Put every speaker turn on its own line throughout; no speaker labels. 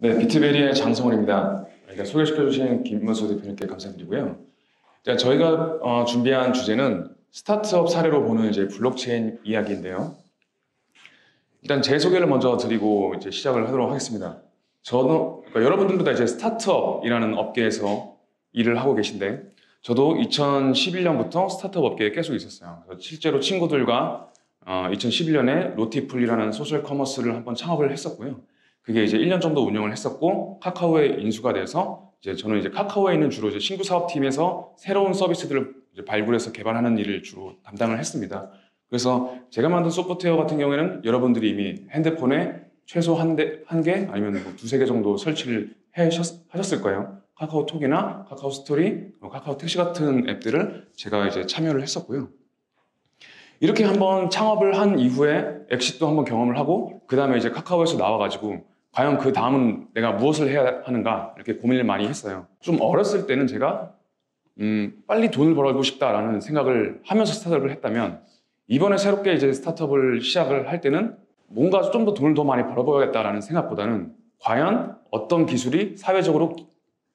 네, 비트베리의 장성훈입니다. 소개시켜주신 김문수 대표님께 감사드리고요. 저희가 준비한 주제는 스타트업 사례로 보는 이제 블록체인 이야기인데요. 일단 제 소개를 먼저 드리고 이제 시작을 하도록 하겠습니다. 저는 여러분들도 다 이제 스타트업이라는 업계에서 일을 하고 계신데, 저도 2011년부터 스타트업 업계에 계속 있었어요. 실제로 친구들과 2011년에 로티플이라는 소셜 커머스를 한번 창업을 했었고요. 그게 이제 1년 정도 운영을 했었고, 카카오에 인수가 돼서 저는 이제 카카오에 있는 주로 이제 신규 사업팀에서 새로운 서비스들을 이제 발굴해서 개발하는 일을 주로 담당을 했습니다. 그래서 제가 만든 소프트웨어 같은 경우에는 여러분들이 이미 핸드폰에 최소 한 개 아니면 뭐 두세 개 정도 설치를 하셨을 거예요. 카카오톡이나 카카오 스토리, 카카오 택시 같은 앱들을 제가 이제 참여를 했었고요. 이렇게 한번 창업을 한 이후에 엑싯도 한번 경험을 하고, 그 다음에 이제 카카오에서 나와가지고 과연 그 다음은 내가 무엇을 해야 하는가 이렇게 고민을 많이 했어요. 좀 어렸을 때는 제가 빨리 돈을 벌고 싶다라는 생각을 하면서 스타트업을 했다면, 이번에 새롭게 이제 스타트업을 시작을 할 때는 뭔가 좀 더 돈을 더 많이 벌어보겠다라는 생각보다는 과연 어떤 기술이 사회적으로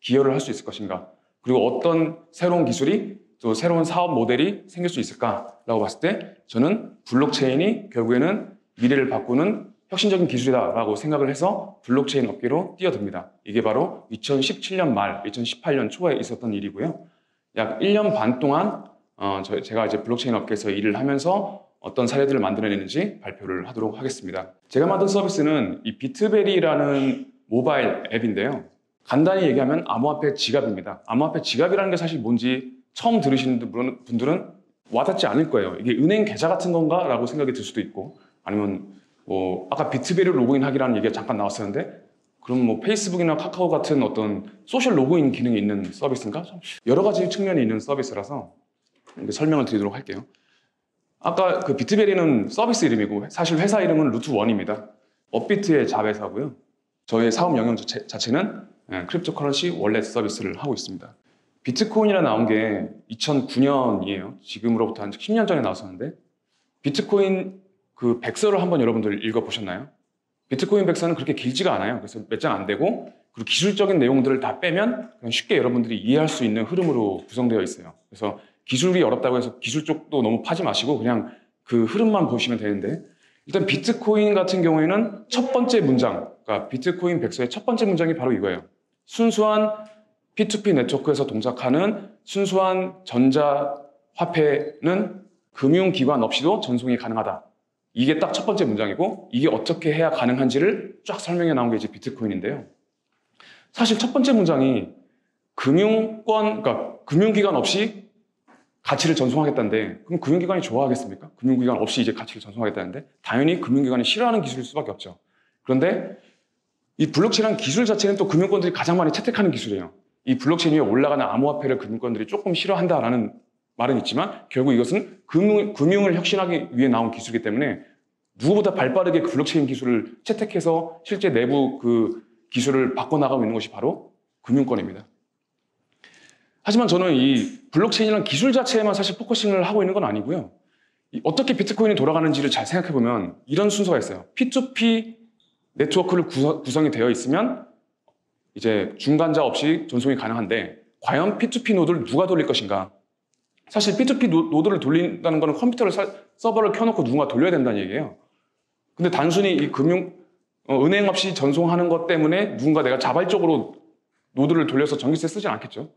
기여를 할 수 있을 것인가, 그리고 어떤 새로운 기술이 또 새로운 사업 모델이 생길 수 있을까라고 봤을 때 저는 블록체인이 결국에는 미래를 바꾸는 혁신적인 기술이다라고 생각을 해서 블록체인 업계로 뛰어듭니다. 이게 바로 2017년 말, 2018년 초에 있었던 일이고요. 약 1년 반 동안 제가 이제 블록체인 업계에서 일을 하면서 어떤 사례들을 만들어내는지 발표를 하도록 하겠습니다. 제가 만든 서비스는 이 비트베리라는 모바일 앱인데요. 간단히 얘기하면 암호화폐 지갑입니다. 암호화폐 지갑이라는 게 사실 뭔지 처음 들으시는 분들은 와닿지 않을 거예요. 이게 은행 계좌 같은 건가? 라고 생각이 들 수도 있고, 아니면 아까 비트베리 로그인하기라는 얘기가 잠깐 나왔었는데, 그럼 뭐 페이스북이나 카카오 같은 어떤 소셜 로그인 기능이 있는 서비스인가? 여러 가지 측면이 있는 서비스라서 설명을 드리도록 할게요. 아까 그 비트베리는 서비스 이름이고 사실 회사 이름은 루트원입니다. 업비트의 자회사고요. 저의 사업 영역 자체는 크립토커런시 월렛 서비스를 하고 있습니다. 비트코인이라 나온 게 2009년이에요. 지금으로부터 한 10년 전에 나왔었는데, 비트코인 그 백서를 한번 여러분들 읽어보셨나요? 비트코인 백서는 그렇게 길지가 않아요. 그래서 몇 장 안 되고, 그리고 기술적인 내용들을 다 빼면 그냥 쉽게 여러분들이 이해할 수 있는 흐름으로 구성되어 있어요. 그래서 기술이 어렵다고 해서 기술 쪽도 너무 파지 마시고 그냥 그 흐름만 보시면 되는데, 일단 비트코인 같은 경우에는 첫 번째 문장, 그러니까 비트코인 백서의 첫 번째 문장이 바로 이거예요. 순수한 P2P 네트워크에서 동작하는 순수한 전자화폐는 금융기관 없이도 전송이 가능하다. 이게 딱 첫 번째 문장이고, 이게 어떻게 해야 가능한지를 쫙 설명해 나온 게 이제 비트코인인데요. 사실 첫 번째 문장이 그러니까 금융기관 없이 가치를 전송하겠다는데, 그럼 금융기관이 좋아하겠습니까? 금융기관 없이 이제 가치를 전송하겠다는데, 당연히 금융기관이 싫어하는 기술일 수밖에 없죠. 그런데 이 블록체인이라는 기술 자체는 또 금융권들이 가장 많이 채택하는 기술이에요. 이 블록체인 위에 올라가는 암호화폐를 금융권들이 조금 싫어한다라는 말은 있지만, 결국 이것은 금융을 혁신하기 위해 나온 기술이기 때문에 누구보다 발빠르게 그 블록체인 기술을 채택해서 실제 내부 그 기술을 바꿔나가고 있는 것이 바로 금융권입니다. 하지만 저는 이 블록체인이라는 기술 자체에만 사실 포커싱을 하고 있는 건 아니고요. 어떻게 비트코인이 돌아가는지를 잘 생각해보면 이런 순서가 있어요. P2P 네트워크를 구성이 되어 있으면 이제 중간자 없이 전송이 가능한데, 과연 P2P 노드를 누가 돌릴 것인가? 사실 P2P 노드를 돌린다는 것은 컴퓨터를 서버를 켜놓고 누군가 돌려야 된다는 얘기예요. 근데 단순히 이 은행 없이 전송하는 것 때문에 누군가 내가 자발적으로 노드를 돌려서 전기세 쓰지 않겠죠.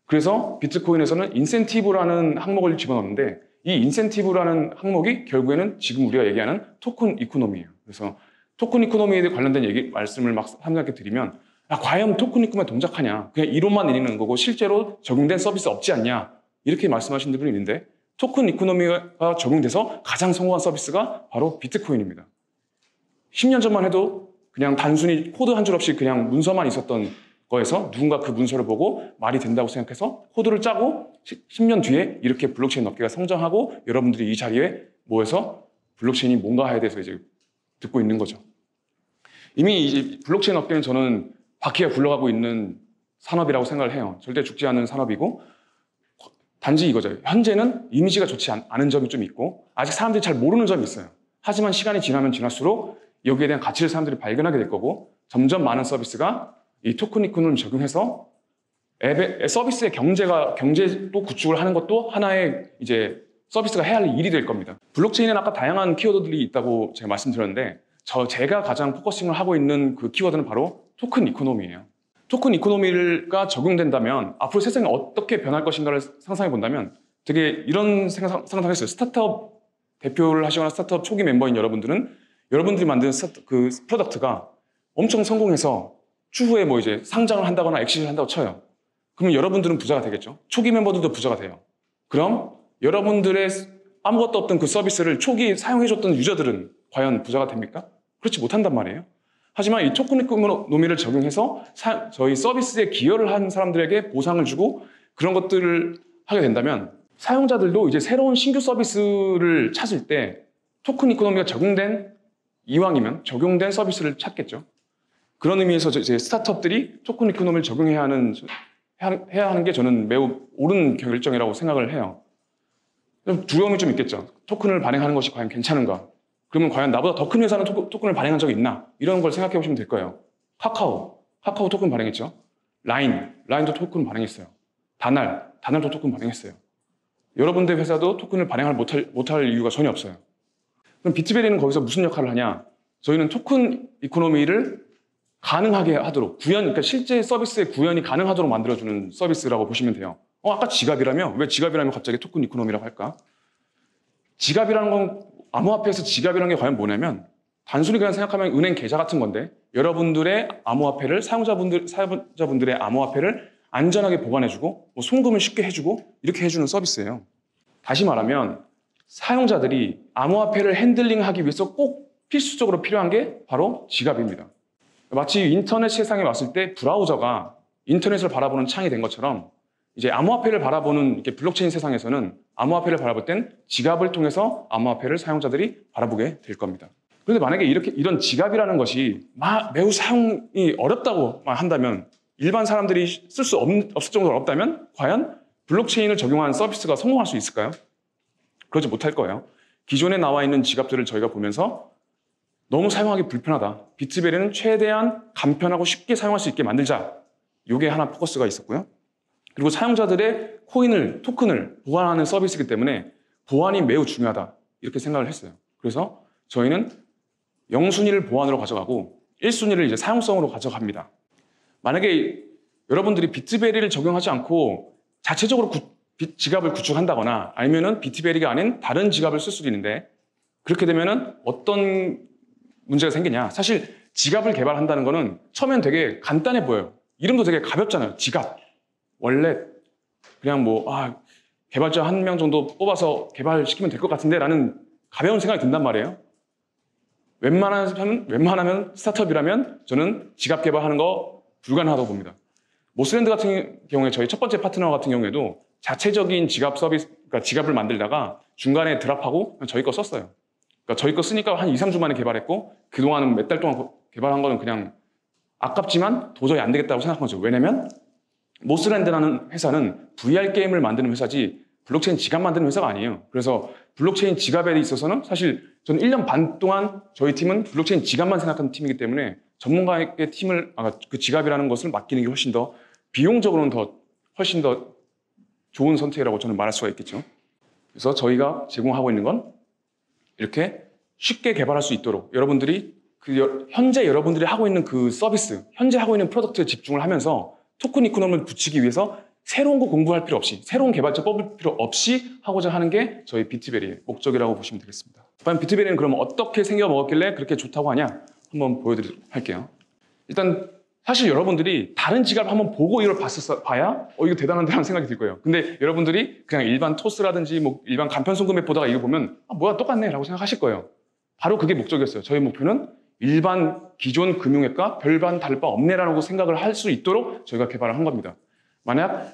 그래서 비트코인에서는 인센티브라는 항목을 집어넣는데, 이 인센티브라는 항목이 결국에는 지금 우리가 얘기하는 토큰 이코노미예요. 그래서 토큰 이코노미에 관련된 말씀을 막 사람들한테 드리면, 과연 토큰 이코노미에 동작하냐? 그냥 이론만 내리는 거고 실제로 적용된 서비스 없지 않냐? 이렇게 말씀하시는 분이 있는데, 토큰 이코노미가 적용돼서 가장 성공한 서비스가 바로 비트코인입니다. 10년 전만 해도 그냥 단순히 코드 한 줄 없이 그냥 문서만 있었던 거에서 누군가 그 문서를 보고 말이 된다고 생각해서 코드를 짜고 10년 뒤에 이렇게 블록체인 업계가 성장하고 여러분들이 이 자리에 모여서 블록체인이 뭔가 해야 돼서 이제 듣고 있는 거죠. 이미 이제 블록체인 업계는 저는 바퀴가 굴러가고 있는 산업이라고 생각을 해요. 절대 죽지 않는 산업이고, 단지 이거죠. 현재는 이미지가 좋지 않은 점이 좀 있고, 아직 사람들이 잘 모르는 점이 있어요. 하지만 시간이 지나면 지날수록 여기에 대한 가치를 사람들이 발견하게 될 거고, 점점 많은 서비스가 이 토큰 이코노미를 적용해서 앱의 서비스의 경제도 구축을 하는 것도 하나의 이제 서비스가 해야 할 일이 될 겁니다. 블록체인에는 아까 다양한 키워드들이 있다고 제가 말씀드렸는데 제가 가장 포커싱을 하고 있는 그 키워드는 바로 토큰 이코노미예요. 토큰 이코노미가 적용된다면 앞으로 세상이 어떻게 변할 것인가를 상상해 본다면 되게 이런 상상했어요. 스타트업 대표를 하시거나 스타트업 초기 멤버인 여러분들은 여러분들이 만든 그 프로덕트가 엄청 성공해서 추후에 뭐 이제 상장을 한다거나 엑시트를 한다고 쳐요. 그러면 여러분들은 부자가 되겠죠. 초기 멤버들도 부자가 돼요. 그럼 여러분들의 아무것도 없던 그 서비스를 초기 사용해줬던 유저들은 과연 부자가 됩니까? 그렇지 못한단 말이에요. 하지만 이 토큰 이코노미를 적용해서 저희 서비스에 기여를 한 사람들에게 보상을 주고 그런 것들을 하게 된다면 사용자들도 이제 새로운 신규 서비스를 찾을 때 토큰 이코노미가 이왕이면 적용된 서비스를 찾겠죠. 그런 의미에서 이제 스타트업들이 토큰 이코노미를 적용해야 하는 게 저는 매우 옳은 결정이라고 생각을 해요. 두려움이 좀 있겠죠. 토큰을 발행하는 것이 과연 괜찮은가? 그러면 과연 나보다 더 큰 회사는 토큰을 발행한 적이 있나? 이런 걸 생각해 보시면 될 거예요. 카카오 토큰 발행했죠. 라인도 토큰 발행했어요. 다날도 토큰 발행했어요. 여러분들 회사도 토큰을 발행을 못할 이유가 전혀 없어요. 그럼 비트베리는 거기서 무슨 역할을 하냐? 저희는 토큰 이코노미를 가능하게 하도록 그러니까 실제 서비스의 구현이 가능하도록 만들어주는 서비스라고 보시면 돼요. 아까 지갑이라며? 왜 지갑이라면 갑자기 토큰 이코노미라고 할까? 지갑이라는 건 암호화폐에서 지갑이라는 게 과연 뭐냐면 단순히 그냥 생각하면 은행 계좌 같은 건데 여러분들의 암호화폐를 사용자분들의 암호화폐를 안전하게 보관해주고 뭐 송금을 쉽게 해주고 이렇게 해주는 서비스예요. 다시 말하면 사용자들이 암호화폐를 핸들링하기 위해서 꼭 필수적으로 필요한 게 바로 지갑입니다. 마치 인터넷 세상에 왔을 때 브라우저가 인터넷을 바라보는 창이 된 것처럼 이제 암호화폐를 바라보는 이렇게 블록체인 세상에서는 암호화폐를 바라볼 땐 지갑을 통해서 암호화폐를 사용자들이 바라보게 될 겁니다. 그런데 만약에 이런 지갑이라는 것이 매우 사용이 어렵다고 한다면 일반 사람들이 쓸 수 없을 정도로 어렵다면 과연 블록체인을 적용한 서비스가 성공할 수 있을까요? 그러지 못할 거예요. 기존에 나와 있는 지갑들을 저희가 보면서 너무 사용하기 불편하다. 비트베리는 최대한 간편하고 쉽게 사용할 수 있게 만들자. 이게 하나 포커스가 있었고요. 그리고 사용자들의 토큰을 보관하는 서비스이기 때문에 보안이 매우 중요하다. 이렇게 생각을 했어요. 그래서 저희는 0순위를 보안으로 가져가고 1순위를 이제 사용성으로 가져갑니다. 만약에 여러분들이 비트베리를 적용하지 않고 자체적으로 지갑을 구축한다거나 아니면은 비트베리가 아닌 다른 지갑을 쓸 수도 있는데 그렇게 되면은 어떤 문제가 생기냐. 사실 지갑을 개발한다는 거는 처음엔 되게 간단해 보여요. 이름도 되게 가볍잖아요. 지갑, 월렛. 그냥 개발자 1명 정도 뽑아서 개발시키면 될 것 같은데 라는 가벼운 생각이 든단 말이에요. 웬만하면 스타트업이라면 저는 지갑 개발하는 거 불가능하다고 봅니다. 모스랜드 같은 경우에 저희 첫 번째 파트너 같은 경우에도 자체적인 지갑 서비스, 그러니까 지갑을 만들다가 중간에 드랍하고 저희 거 썼어요. 그러니까 저희 거 쓰니까 한 2, 3주 만에 개발했고 그동안은 몇 달 동안 개발한 거는 그냥 아깝지만 도저히 안 되겠다고 생각한 거죠. 왜냐면 모스랜드라는 회사는 VR 게임을 만드는 회사지 블록체인 지갑 만드는 회사가 아니에요. 그래서 블록체인 지갑에 있어서는 사실 저는 1년 반 동안 저희 팀은 블록체인 지갑만 생각하는 팀이기 때문에 전문가의 그 지갑이라는 것을 맡기는 게 비용적으로는 훨씬 더 좋은 선택이라고 저는 말할 수가 있겠죠. 그래서 저희가 제공하고 있는 건 이렇게 쉽게 개발할 수 있도록 여러분들이 현재 여러분들이 하고 있는 그 서비스, 현재 하고 있는 프로덕트에 집중을 하면서 토큰 이코노미를 붙이기 위해서 새로운 거 공부할 필요 없이, 새로운 개발자 뽑을 필요 없이 하고자 하는 게 저희 비트베리의 목적이라고 보시면 되겠습니다. 과연 비트베리는 그럼 어떻게 생겨 먹었길래 그렇게 좋다고 하냐? 한번 보여드리도록 할게요. 일단 사실 여러분들이 다른 지갑을 한번 보고 이걸 봐야 이거 대단한데라는 생각이 들 거예요. 근데 여러분들이 그냥 일반 토스라든지 일반 간편 송금 앱 보다가 이거 보면 뭐야 똑같네 라고 생각하실 거예요. 바로 그게 목적이었어요. 저희 목표는 일반 기존 금융앱과 별반 다를 바 없네라고 생각을 할 수 있도록 저희가 개발을 한 겁니다. 만약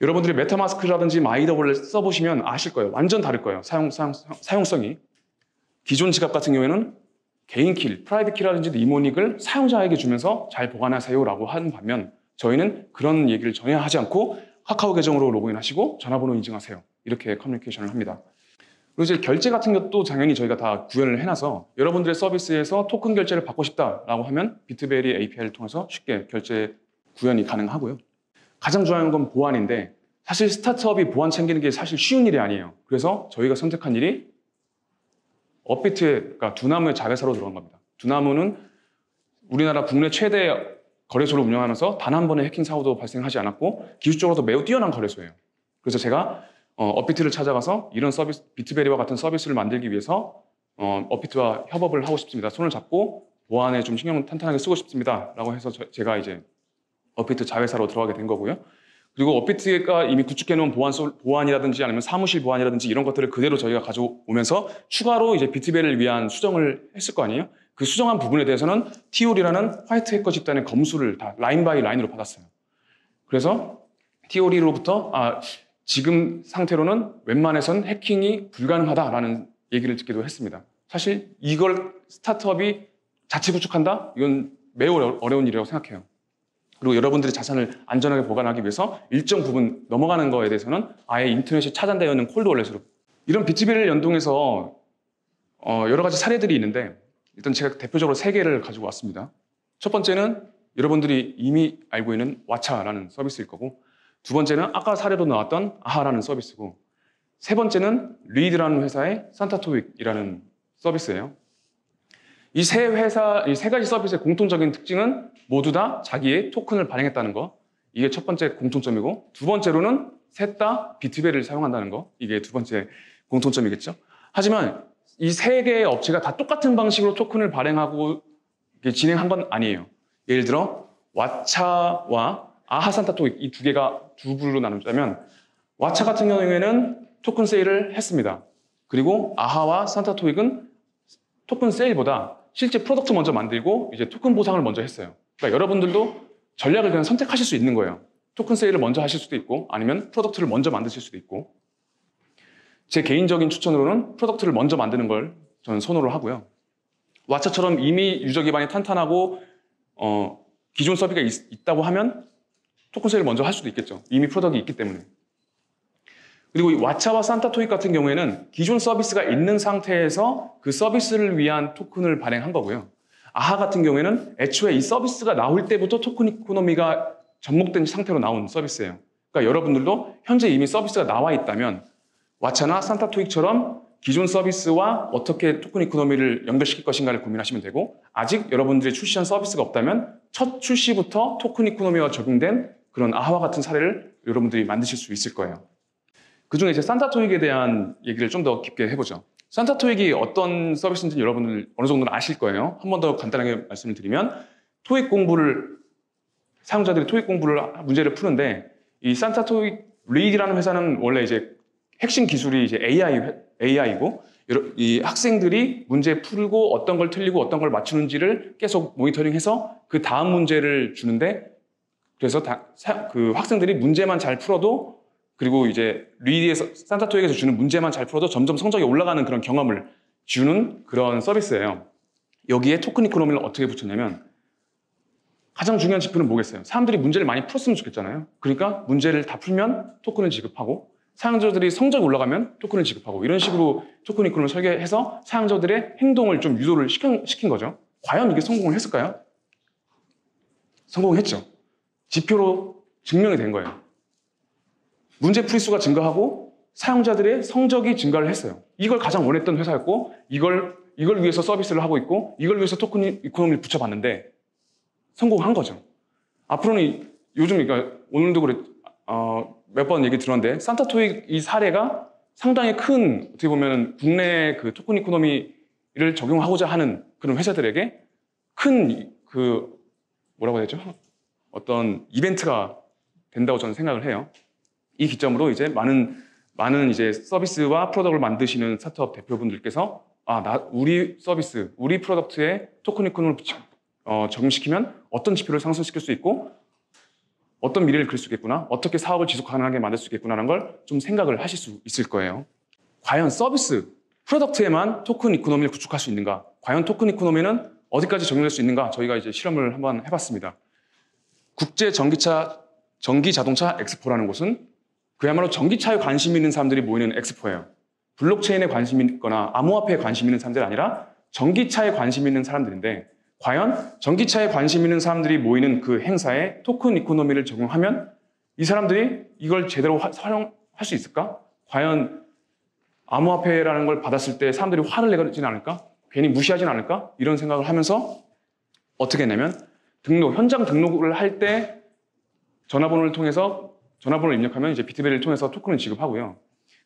여러분들이 메타마스크라든지 마이더볼렛 써보시면 아실 거예요. 완전 다를 거예요. 사용성이. 기존 지갑 같은 경우에는 개인 키, 프라이빗 키라든지 니모닉을 사용자에게 주면서 잘 보관하세요라고 하는 반면 저희는 그런 얘기를 전혀 하지 않고 카카오 계정으로 로그인하시고 전화번호 인증하세요. 이렇게 커뮤니케이션을 합니다. 그리고 이제 결제 같은 것도 당연히 저희가 다 구현을 해놔서 여러분들의 서비스에서 토큰 결제를 받고 싶다라고 하면 비트베리 API를 통해서 쉽게 결제 구현이 가능하고요. 가장 중요한 건 보안인데 사실 스타트업이 보안 챙기는 게 사실 쉬운 일이 아니에요. 그래서 저희가 선택한 일이 업비트의, 그러니까 두나무의 자회사로 들어간 겁니다. 두나무는 우리나라 국내 최대 거래소를 운영하면서 단 한 번의 해킹 사고도 발생하지 않았고 기술적으로도 매우 뛰어난 거래소예요. 그래서 제가 업비트를 찾아가서 이런 서비스, 비트베리와 같은 서비스를 만들기 위해서 업비트와 협업을 하고 싶습니다. 손을 잡고 보안에 좀 신경을 탄탄하게 쓰고 싶습니다. 라고 해서 제가 이제 업비트 자회사로 들어가게 된 거고요. 그리고 업비트가 이미 구축해놓은 보안이라든지 아니면 사무실 보안이라든지 이런 것들을 그대로 저희가 가져오면서 추가로 이제 비트베리를 위한 수정을 했을 거 아니에요? 그 수정한 부분에 대해서는 TOR이라는 화이트 해커 집단의 검수를 다 라인 바이 라인으로 받았어요. 그래서 TOR로부터 지금 상태로는 웬만해선 해킹이 불가능하다라는 얘기를 듣기도 했습니다. 사실 이걸 스타트업이 자체 구축한다? 이건 매우 어려운 일이라고 생각해요. 그리고 여러분들의 자산을 안전하게 보관하기 위해서 일정 부분 넘어가는 거에 대해서는 아예 인터넷이 차단되어 있는 콜드월렛으로 이런 비트베리를 연동해서 여러 가지 사례들이 있는데 일단 제가 대표적으로 3개를 가지고 왔습니다. 첫 번째는 여러분들이 이미 알고 있는 왓챠라는 서비스일 거고, 두 번째는 아까 사례로 나왔던 아하라는 서비스고, 세 번째는 리드라는 회사의 산타토윅이라는 서비스예요. 이 세 가지 서비스의 공통적인 특징은 모두 다 자기의 토큰을 발행했다는 거. 이게 첫 번째 공통점이고, 두 번째로는 셋 다 비트베리를 사용한다는 거. 이게 두 번째 공통점이겠죠. 하지만 이 3개의 업체가 다 똑같은 방식으로 토큰을 발행하고 진행한 건 아니에요. 예를 들어 왓챠와 아하 산타토윅 이 2개가 두 부류로 나누자면, 왓챠 같은 경우에는 토큰 세일을 했습니다. 그리고 아하와 산타토윅은 토큰 세일보다 실제 프로덕트 먼저 만들고 이제 토큰 보상을 먼저 했어요. 그러니까 여러분들도 전략을 그냥 선택하실 수 있는 거예요. 토큰 세일을 먼저 하실 수도 있고 아니면 프로덕트를 먼저 만드실 수도 있고, 제 개인적인 추천으로는 프로덕트를 먼저 만드는 걸 저는 선호를 하고요. 왓챠처럼 이미 유저 기반이 탄탄하고 기존 서비스가 있다고 하면 토큰 세일을 먼저 할 수도 있겠죠. 이미 프로덕트가 있기 때문에. 그리고 이 왓챠와 산타토익 같은 경우에는 기존 서비스가 있는 상태에서 그 서비스를 위한 토큰을 발행한 거고요. 아하 같은 경우에는 애초에 이 서비스가 나올 때부터 토큰 이코노미가 접목된 상태로 나온 서비스예요. 그러니까 여러분들도 현재 이미 서비스가 나와 있다면 왓챠나 산타토익처럼 기존 서비스와 어떻게 토큰 이코노미를 연결시킬 것인가를 고민하시면 되고, 아직 여러분들이 출시한 서비스가 없다면 첫 출시부터 토큰 이코노미가 적용된 그런 아하와 같은 사례를 여러분들이 만드실 수 있을 거예요. 그중에 이제 산타토익에 대한 얘기를 좀 더 깊게 해보죠. 산타토익이 어떤 서비스인지 여러분들 어느 정도는 아실 거예요. 한 번 더 간단하게 말씀을 드리면, 사용자들이 토익 공부를 문제를 푸는데, 이 산타토익 리드라는 회사는 원래 이제 핵심 기술이 이제 AI고, 이 학생들이 문제 풀고 어떤 걸 틀리고 어떤 걸 맞추는지를 계속 모니터링해서 그 다음 문제를 주는데, 그래서 그 학생들이 문제만 잘 풀어도, 그리고 이제 리드에서 산타토익에서 주는 문제만 잘 풀어도 점점 성적이 올라가는 그런 경험을 주는 그런 서비스예요. 여기에 토큰 이코노미를 어떻게 붙였냐면, 가장 중요한 지표는 뭐겠어요? 사람들이 문제를 많이 풀었으면 좋겠잖아요. 그러니까 문제를 다 풀면 토큰을 지급하고, 사용자들이 성적이 올라가면 토큰을 지급하고, 이런 식으로 토큰 이코노미를 설계해서 사용자들의 행동을 좀 유도를 시킨 거죠. 과연 이게 성공을 했을까요? 성공했죠. 지표로 증명이 된 거예요. 문제 풀이수가 증가하고 사용자들의 성적이 증가를 했어요. 이걸 가장 원했던 회사였고, 이걸 위해서 서비스를 하고 있고, 이걸 위해서 토큰 이코노미를 붙여봤는데 성공한 거죠. 앞으로는 요즘, 그러니까 오늘도 그래, 몇 번 얘기 들었는데, 산타토익 이 사례가 상당히 큰, 어떻게 보면 국내 그 토큰 이코노미를 적용하고자 하는 그런 회사들에게 큰 뭐라고 해야 되죠? 어떤 이벤트가 된다고 저는 생각을 해요. 이 기점으로 이제 많은 이제 서비스와 프로덕트를 만드시는 스타트업 대표분들께서 우리 서비스, 우리 프로덕트에 토큰 이코노미를 적용시키면 어떤 지표를 상승시킬 수 있고 어떤 미래를 그릴 수 있겠구나, 어떻게 사업을 지속 가능하게 만들 수 있겠구나라는 걸 좀 생각을 하실 수 있을 거예요. 과연 서비스, 프로덕트에만 토큰 이코노미를 구축할 수 있는가? 과연 토큰 이코노미는 어디까지 적용될 수 있는가? 저희가 이제 실험을 한번 해봤습니다. 국제 전기 자동차 엑스포라는 곳은 그야말로 전기차에 관심 있는 사람들이 모이는 엑스포예요. 블록체인에 관심 있거나 암호화폐에 관심 있는 사람들이 아니라 전기차에 관심 있는 사람들인데 과연 전기차에 관심 있는 사람들이 모이는 그 행사에 토큰 이코노미를 적용하면 이 사람들이 이걸 제대로 활용할 수 있을까? 과연 암호화폐라는 걸 받았을 때 사람들이 화를 내지는 않을까? 괜히 무시하지는 않을까? 이런 생각을 하면서 어떻게 했냐면 현장 등록을 할 때 전화번호를 입력하면 이제 비트베리를 통해서 토큰을 지급하고요.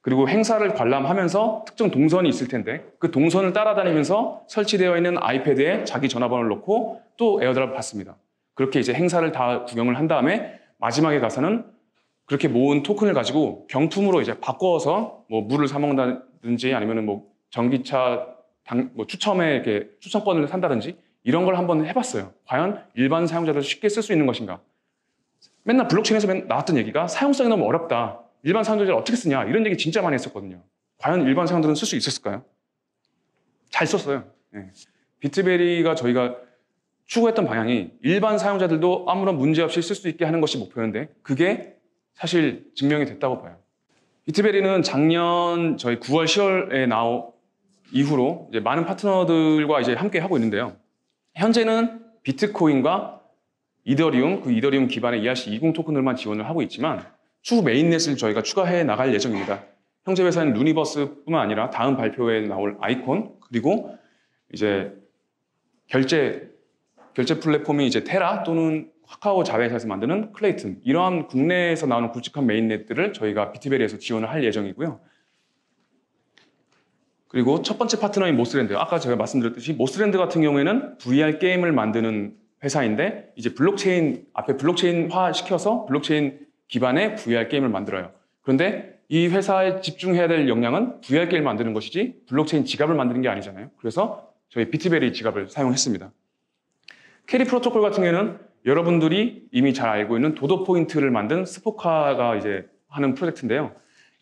그리고 행사를 관람하면서 특정 동선이 있을 텐데 그 동선을 따라다니면서 설치되어 있는 아이패드에 자기 전화번호를 넣고 또 에어드랍을 받습니다. 그렇게 이제 행사를 다 구경을 한 다음에 마지막에 가서는 그렇게 모은 토큰을 가지고 경품으로 이제 바꿔서 뭐 물을 사 먹는다든지 아니면은 뭐 전기차 추첨에 이렇게 추첨권을 산다든지 이런 걸 한번 해봤어요. 과연 일반 사용자들 쉽게 쓸 수 있는 것인가? 맨날 블록체인에서 나왔던 얘기가 사용성이 너무 어렵다. 일반 사용자들 어떻게 쓰냐? 이런 얘기 진짜 많이 했었거든요. 과연 일반 사용자들은 쓸 수 있었을까요? 잘 썼어요. 네. 비트베리가 저희가 추구했던 방향이 일반 사용자들도 아무런 문제 없이 쓸 수 있게 하는 것이 목표였는데 그게 사실 증명이 됐다고 봐요. 비트베리는 작년 저희 9월, 10월에 나온 이후로 이제 많은 파트너들과 이제 함께 하고 있는데요. 현재는 비트코인과 이더리움, 그 이더리움 기반의 ERC20 토큰들만 지원을 하고 있지만 추후 메인넷을 저희가 추가해 나갈 예정입니다. 형제 회사인 루니버스뿐만 아니라 다음 발표에 나올 아이콘 그리고 이제 결제 플랫폼이 이제 테라 또는 카카오 자회사에서 만드는 클레이튼 이러한 국내에서 나오는 굵직한 메인넷들을 저희가 비트베리에서 지원을 할 예정이고요. 그리고 첫 번째 파트너인 모스랜드 아까 제가 말씀드렸듯이 모스랜드 같은 경우에는 VR 게임을 만드는 회사인데 이제 블록체인화 시켜서 블록체인 기반의 VR 게임을 만들어요. 그런데 이 회사에 집중해야 될 역량은 VR 게임을 만드는 것이지 블록체인 지갑을 만드는 게 아니잖아요. 그래서 저희 비트베리 지갑을 사용했습니다. 캐리 프로토콜 같은 경우에는 여러분들이 이미 잘 알고 있는 도도 포인트를 만든 스포카가 이제 하는 프로젝트인데요.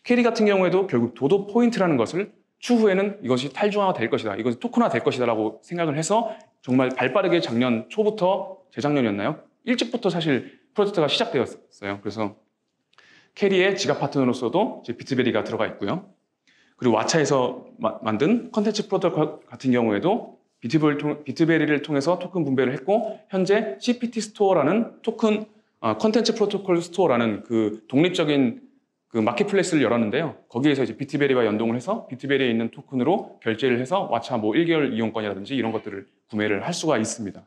캐리 같은 경우에도 결국 도도 포인트라는 것을 추후에는 이것이 탈중화가 될 것이다. 이것이 토큰화 될 것이다 라고 생각을 해서 정말 발빠르게 작년 초부터 재작년이었나요? 일찍부터 사실 프로젝트가 시작되었어요. 그래서 캐리의 지갑 파트너로서도 이제 비트베리가 들어가 있고요. 그리고 왓챠에서 만든 컨텐츠 프로토콜 같은 경우에도 비트베리를 통해서 토큰 분배를 했고 현재 CPT 스토어라는 컨텐츠 프로토콜 스토어라는 그 독립적인 그 마켓플레이스를 열었는데요. 거기에서 이제 비트베리와 연동을 해서 비트베리에 있는 토큰으로 결제를 해서 왓챠 뭐 1개월 이용권이라든지 이런 것들을 구매를 할 수가 있습니다.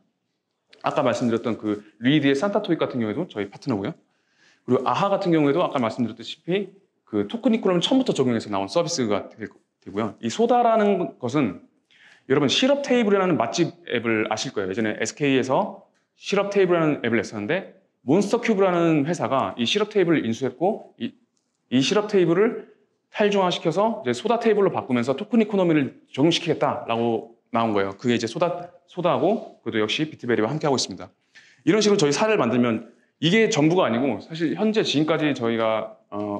아까 말씀드렸던 그 리드의 산타토익 같은 경우에도 저희 파트너고요. 그리고 아하 같은 경우에도 아까 말씀드렸다시피 그 토큰 이코노미 처음부터 적용해서 나온 서비스가 되고요. 이 소다라는 것은 여러분 시럽 테이블이라는 맛집 앱을 아실 거예요. 예전에 SK에서 시럽 테이블이라는 앱을 냈었는데 몬스터 큐브라는 회사가 이 시럽 테이블을 인수했고 이 시럽 테이블을 탈중화시켜서 이제 소다 테이블로 바꾸면서 토큰 이코노미를 적용시키겠다라고 나온 거예요. 그게 이제 소다하고 그것도 역시 비트베리와 함께하고 있습니다. 이런 식으로 저희 사례를 만들면 이게 전부가 아니고 사실 현재 지금까지 저희가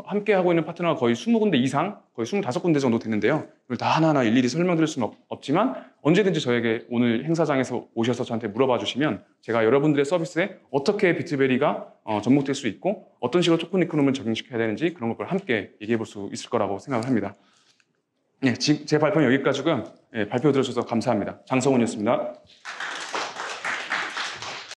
함께하고 있는 파트너가 거의 20군데 이상, 거의 25군데 정도 되는데요. 이걸 다 하나하나 일일이 설명드릴 수는 없지만 언제든지 저에게 오늘 행사장에서 오셔서 저한테 물어봐 주시면 제가 여러분들의 서비스에 어떻게 비트베리가 접목될 수 있고 어떤 식으로 토큰 이코노미를 적용시켜야 되는지 그런 것을 함께 얘기해 볼 수 있을 거라고 생각을 합니다. 네, 제 발표는 여기까지고요. 네, 발표 들어주셔서 감사합니다. 장성훈이었습니다.